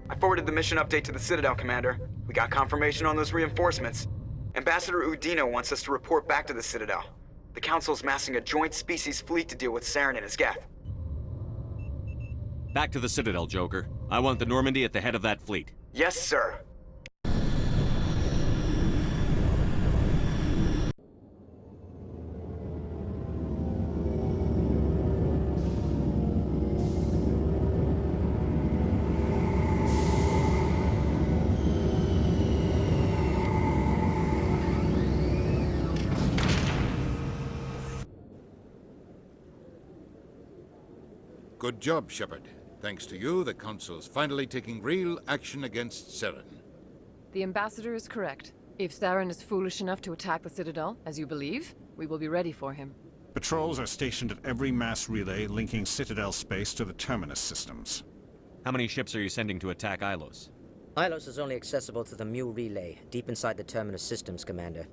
I forwarded the mission update to the Citadel, Commander. We got confirmation on those reinforcements. Ambassador Udina wants us to report back to the Citadel. The Council's massing a joint species fleet to deal with Saren and his Geth. Back to the Citadel, Joker. I want the Normandy at the head of that fleet. Yes, sir. Good job, Shepard. Thanks to you, the Council's finally taking real action against Saren. The Ambassador is correct. If Saren is foolish enough to attack the Citadel, as you believe, we will be ready for him. Patrols are stationed at every mass relay linking Citadel space to the Terminus systems. How many ships are you sending to attack Ilos? Ilos is only accessible to the Mu relay, deep inside the Terminus systems, Commander.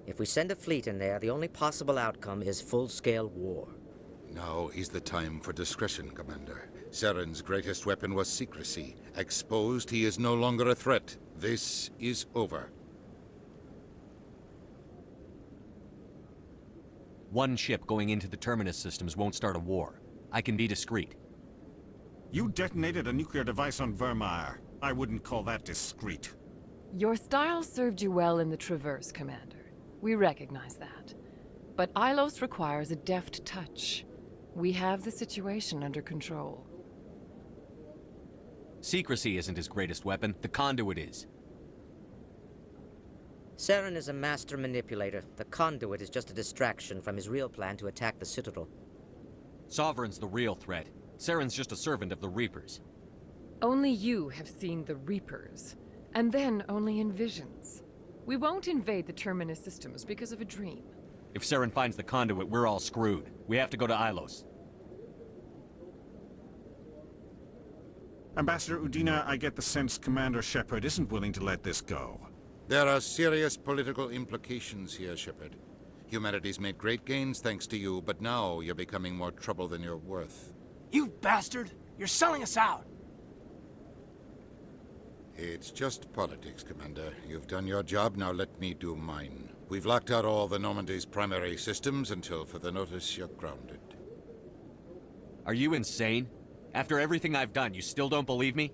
If we send a fleet in there, the only possible outcome is full-scale war. Now is the time for discretion, Commander. Saren's greatest weapon was secrecy. Exposed, he is no longer a threat. This is over. One ship going into the Terminus systems won't start a war. I can be discreet. You detonated a nuclear device on Vermeer. I wouldn't call that discreet. Your style served you well in the Traverse, Commander. We recognize that. But Ilos requires a deft touch. We have the situation under control. Secrecy isn't his greatest weapon. The conduit is. Saren is a master manipulator. The conduit is just a distraction from his real plan to attack the Citadel. Sovereign's the real threat. Saren's just a servant of the Reapers. Only you have seen the Reapers, and then only in visions. We won't invade the Terminus systems because of a dream. If Saren finds the conduit, we're all screwed. We have to go to Ilos. Ambassador Udina, I get the sense Commander Shepard isn't willing to let this go. There are serious political implications here, Shepard. Humanity's made great gains thanks to you, but now you're becoming more trouble than you're worth. You bastard! You're selling us out! It's just politics, Commander. You've done your job, now let me do mine. We've locked out all the Normandy's primary systems until further notice you're grounded. Are you insane? After everything I've done, you still don't believe me?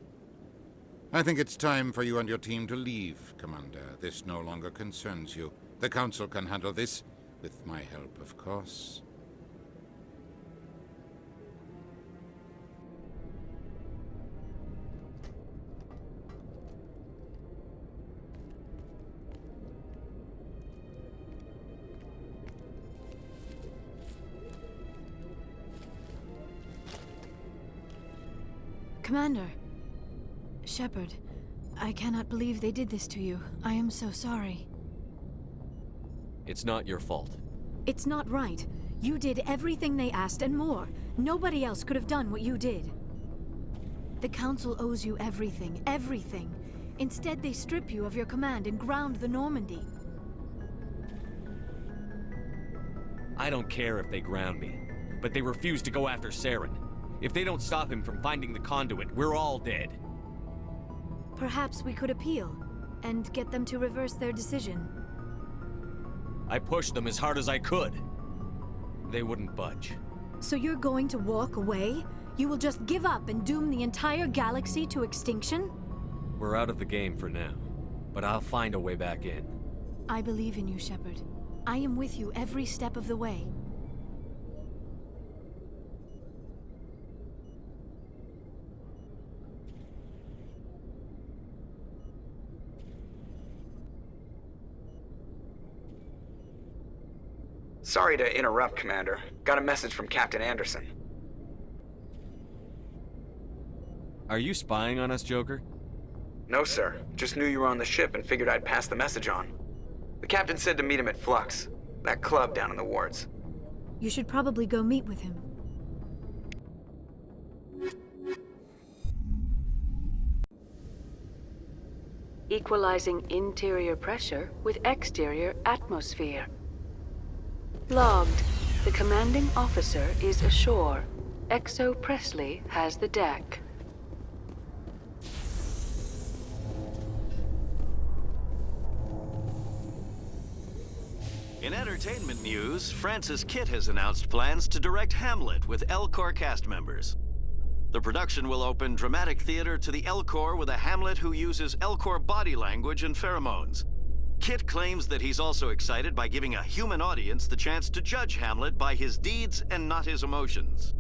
I think it's time for you and your team to leave, Commander. This no longer concerns you. The Council can handle this, with my help, of course. Commander. Shepard, I cannot believe they did this to you. I am so sorry. It's not your fault. It's not right. You did everything they asked and more. Nobody else could have done what you did. The Council owes you everything, everything. Instead, they strip you of your command and ground the Normandy. I don't care if they ground me, but they refuse to go after Saren. If they don't stop him from finding the conduit, we're all dead. Perhaps we could appeal, and get them to reverse their decision. I pushed them as hard as I could. They wouldn't budge. So you're going to walk away? You will just give up and doom the entire galaxy to extinction? We're out of the game for now, but I'll find a way back in. I believe in you, Shepard. I am with you every step of the way. Sorry to interrupt, Commander. Got a message from Captain Anderson. Are you spying on us, Joker? No, sir. Just knew you were on the ship and figured I'd pass the message on. The captain said to meet him at Flux, that club down in the wards. You should probably go meet with him. Equalizing interior pressure with exterior atmosphere. Logged. The commanding officer is ashore. Exo Presley has the deck. In entertainment news, Francis Kitt has announced plans to direct Hamlet with Elcor cast members. The production will open dramatic theater to the Elcor with a Hamlet who uses Elcor body language and pheromones. Kitt claims that he's also excited by giving a human audience the chance to judge Hamlet by his deeds and not his emotions.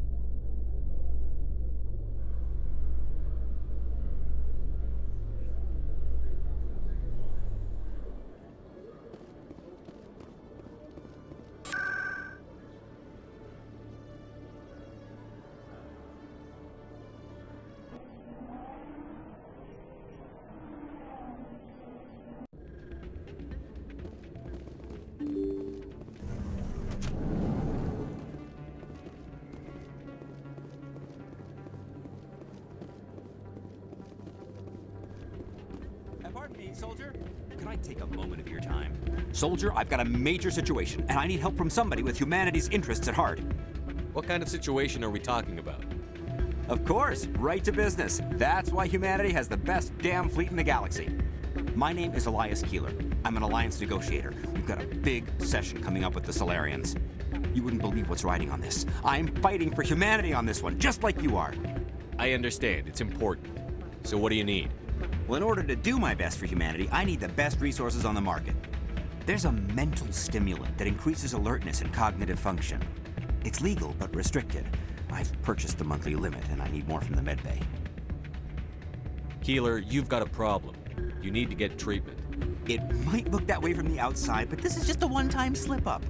Pardon me, soldier. Can I take a moment of your time? Soldier, I've got a major situation, and I need help from somebody with humanity's interests at heart. What kind of situation are we talking about? Of course, right to business. That's why humanity has the best damn fleet in the galaxy. My name is Elias Keeler. I'm an alliance negotiator. We've got a big session coming up with the Solarians. You wouldn't believe what's riding on this. I'm fighting for humanity on this one, just like you are. I understand. It's important. So what do you need? Well, in order to do my best for humanity, I need the best resources on the market. There's a mental stimulant that increases alertness and cognitive function. It's legal, but restricted. I've purchased the monthly limit, and I need more from the medbay. Keeler, you've got a problem. You need to get treatment. It might look that way from the outside, but this is just a one-time slip-up.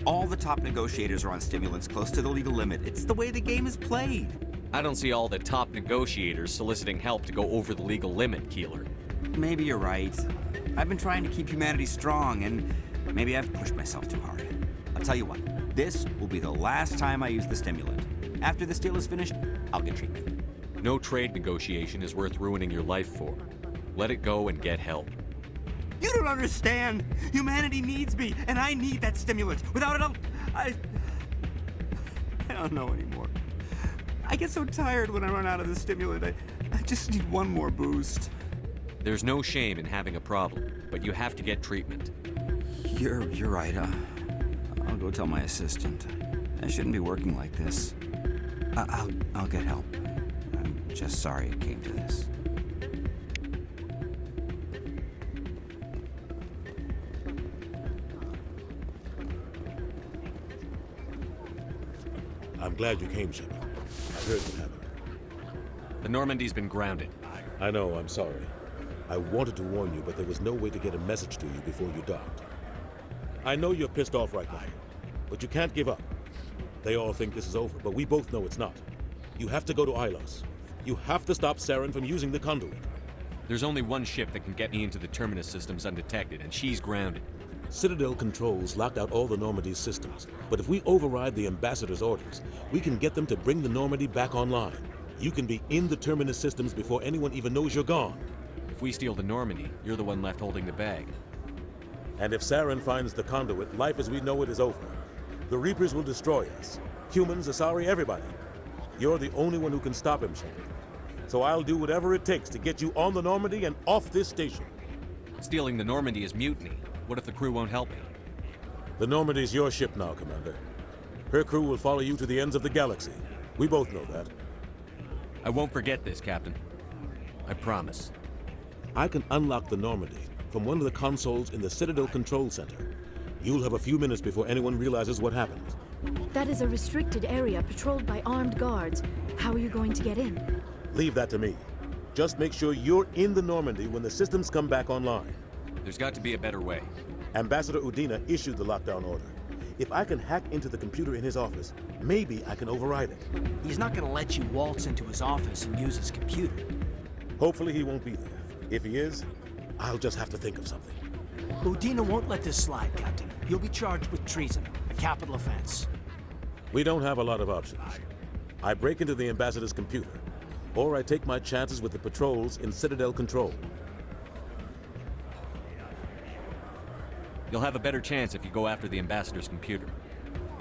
All the top negotiators are on stimulants close to the legal limit. It's the way the game is played. I don't see all the top negotiators soliciting help to go over the legal limit, Keeler. Maybe you're right. I've been trying to keep humanity strong, and maybe I've pushed myself too hard. I'll tell you what, this will be the last time I use the stimulant. After this deal is finished, I'll get treatment. No trade negotiation is worth ruining your life for. Let it go and get help. You don't understand! Humanity needs me, and I need that stimulant. Without it, I don't know anymore. I get so tired when I run out of the stimulant. I just need one more boost. There's no shame in having a problem, but you have to get treatment. You're right. I'll go tell my assistant. I shouldn't be working like this. I'll get help. I'm just sorry it came to this. I'm glad you came, Shepard. I heard what happened. The Normandy's been grounded. I know, I'm sorry. I wanted to warn you, but there was no way to get a message to you before you docked. I know you're pissed off right now, but you can't give up. They all think this is over, but we both know it's not. You have to go to Ilos. You have to stop Saren from using the conduit. There's only one ship that can get me into the Terminus systems undetected, and she's grounded. Citadel controls locked out all the Normandy's systems, but if we override the Ambassador's orders, we can get them to bring the Normandy back online. You can be in the Terminus systems before anyone even knows you're gone. If we steal the Normandy, you're the one left holding the bag. And if Saren finds the conduit, life as we know it is over. The Reapers will destroy us. Humans, Asari, everybody. You're the only one who can stop him, Shepard. So I'll do whatever it takes to get you on the Normandy and off this station. Stealing the Normandy is mutiny. What if the crew won't help me? The Normandy's your ship now, Commander. Her crew will follow you to the ends of the galaxy. We both know that. I won't forget this, Captain. I promise. I can unlock the Normandy from one of the consoles in the Citadel Control Center. You'll have a few minutes before anyone realizes what happened. That is a restricted area patrolled by armed guards. How are you going to get in? Leave that to me. Just make sure you're in the Normandy when the systems come back online. There's got to be a better way. Ambassador Udina issued the lockdown order. If I can hack into the computer in his office, maybe I can override it. He's not gonna let you waltz into his office and use his computer. Hopefully he won't be there. If he is, I'll just have to think of something. Udina won't let this slide, Captain. You'll be charged with treason, a capital offense. We don't have a lot of options. I break into the Ambassador's computer, or I take my chances with the patrols in Citadel Control. You'll have a better chance if you go after the Ambassador's computer.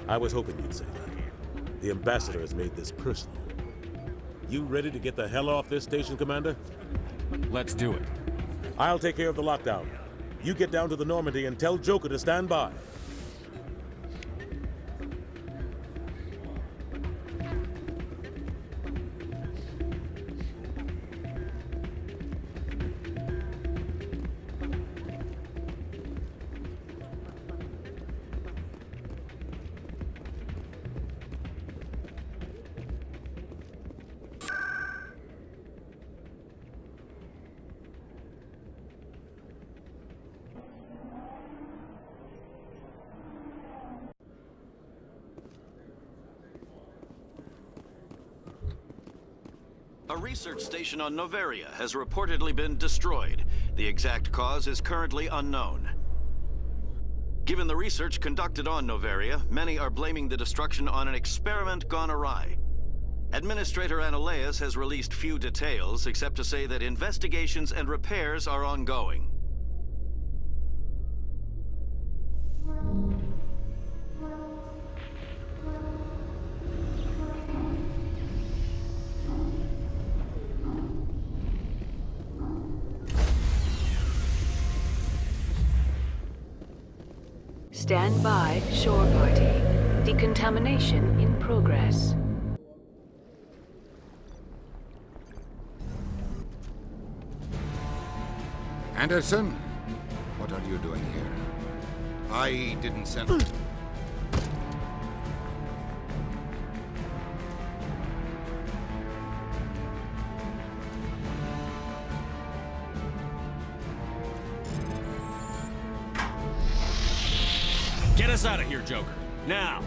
I was hoping you'd say that. The Ambassador has made this personal. You ready to get the hell off this station, Commander? Let's do it. I'll take care of the lockdown. You get down to the Normandy and tell Joker to stand by. A research station on Noveria has reportedly been destroyed. The exact cause is currently unknown. Given the research conducted on Noveria, many are blaming the destruction on an experiment gone awry. Administrator Analeas has released few details, except to say that investigations and repairs are ongoing. Stand by, shore party. Decontamination in progress. Anderson, what are you doing here? I didn't send... Get us out of here, Joker. Now!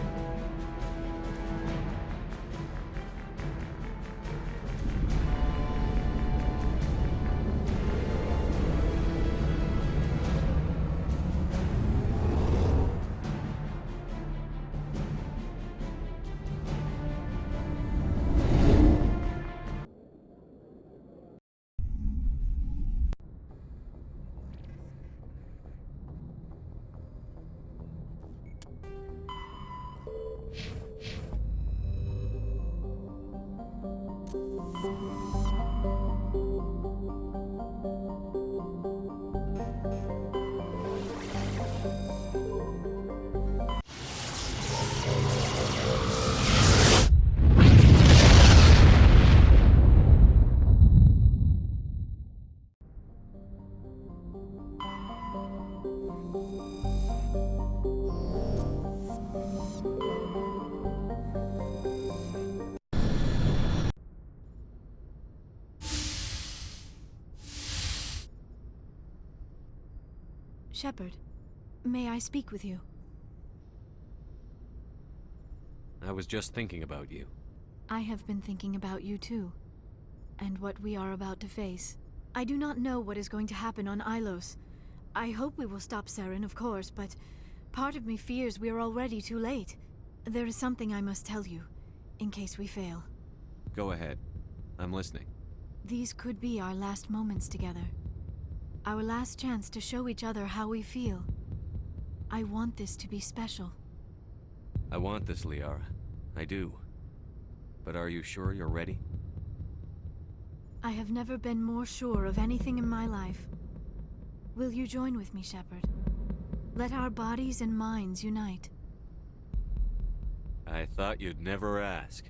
Shepard, may I speak with you? I was just thinking about you. I have been thinking about you too, and what we are about to face. I do not know what is going to happen on Ilos. I hope we will stop Saren, of course, but part of me fears we are already too late. There is something I must tell you, in case we fail. Go ahead. I'm listening. These could be our last moments together. Our last chance to show each other how we feel. I want this to be special. I want this, Liara. I do. But are you sure you're ready? I have never been more sure of anything in my life. Will you join with me, Shepard? Let our bodies and minds unite. I thought you'd never ask.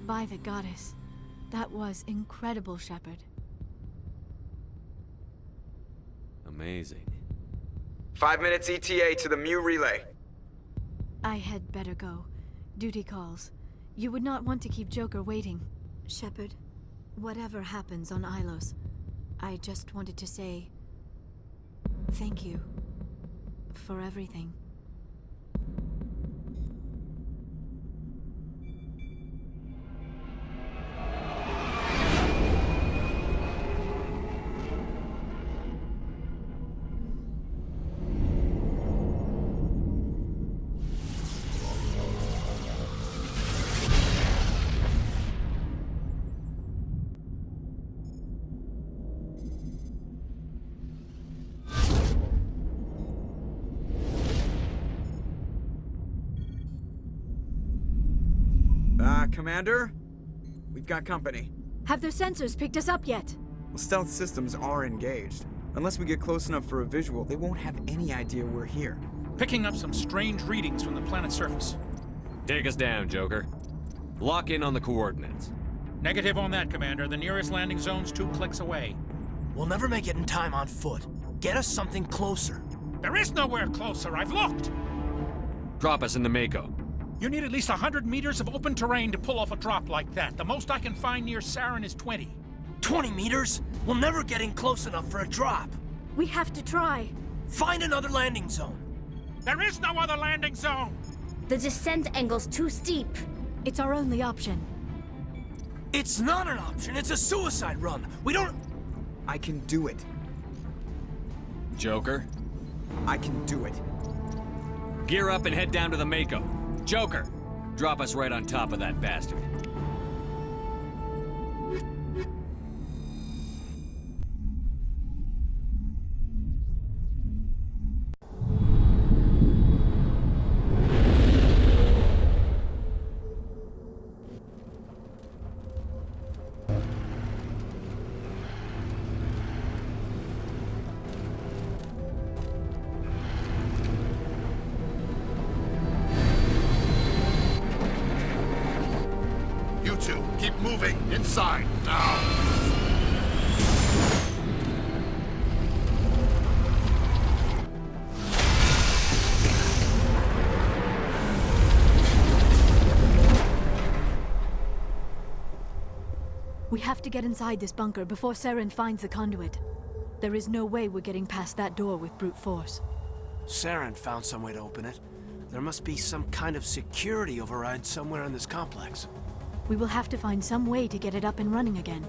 By the goddess, that was incredible, Shepard. Amazing. 5 minutes ETA to the Mu relay. I had better go. Duty calls. You would not want to keep Joker waiting. Shepard, whatever happens on Ilos, I just wanted to say... thank you. For everything. Commander? We've got company. Have their sensors picked us up yet? Well, stealth systems are engaged. Unless we get close enough for a visual, they won't have any idea we're here. Picking up some strange readings from the planet's surface. Take us down, Joker. Lock in on the coordinates. Negative on that, Commander. The nearest landing zone's 2 clicks away. We'll never make it in time on foot. Get us something closer. There is nowhere closer. I've looked. Drop us in the Mako. You need at least 100 meters of open terrain to pull off a drop like that. The most I can find near Saren is 20. 20 meters? We'll never get in close enough for a drop. We have to try. Find another landing zone. There is no other landing zone! The descent angle's too steep. It's our only option. It's not an option. It's a suicide run. We don't... I can do it. Joker? I can do it. Gear up and head down to the Mako. Joker, drop us right on top of that bastard. You two, keep moving. Inside, now. We have to get inside this bunker before Saren finds the conduit. There is no way we're getting past that door with brute force. Saren found some way to open it. There must be some kind of security override somewhere in this complex. We will have to find some way to get it up and running again.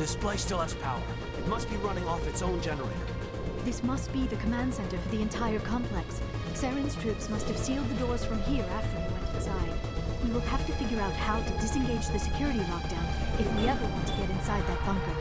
This place still has power. It must be running off its own generator. This must be the command center for the entire complex. Saren's troops must have sealed the doors from here after we went inside. We will have to figure out how to disengage the security lockdown if we ever want to get inside that bunker.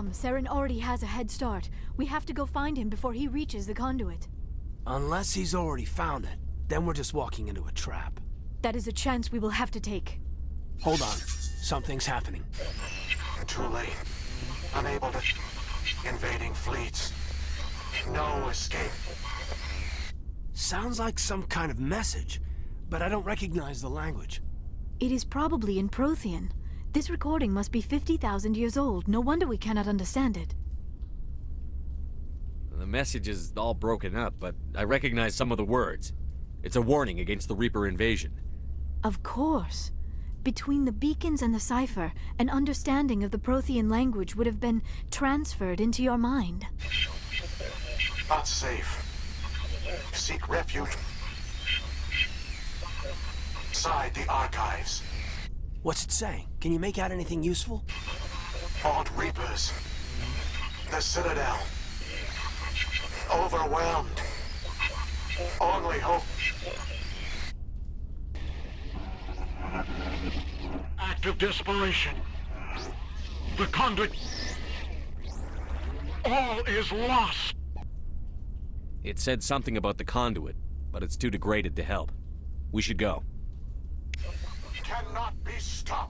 Come, Saren already has a head start. We have to go find him before he reaches the conduit. Unless he's already found it, then we're just walking into a trap. That is a chance we will have to take. Hold on. Something's happening. Too late. Unable to... Invading fleets. No escape. Sounds like some kind of message, but I don't recognize the language. It is probably in Prothean. This recording must be 50,000 years old. No wonder we cannot understand it. The message is all broken up, but I recognize some of the words. It's a warning against the Reaper invasion. Of course. Between the beacons and the cipher, an understanding of the Prothean language would have been transferred into your mind. Not safe. Seek refuge inside the archives. What's it saying? Can you make out anything useful? Vault Reapers. The Citadel. Overwhelmed. Only hope. Act of desperation. The conduit. All is lost. It said something about the conduit, but it's too degraded to help. We should go. Cannot be stopped.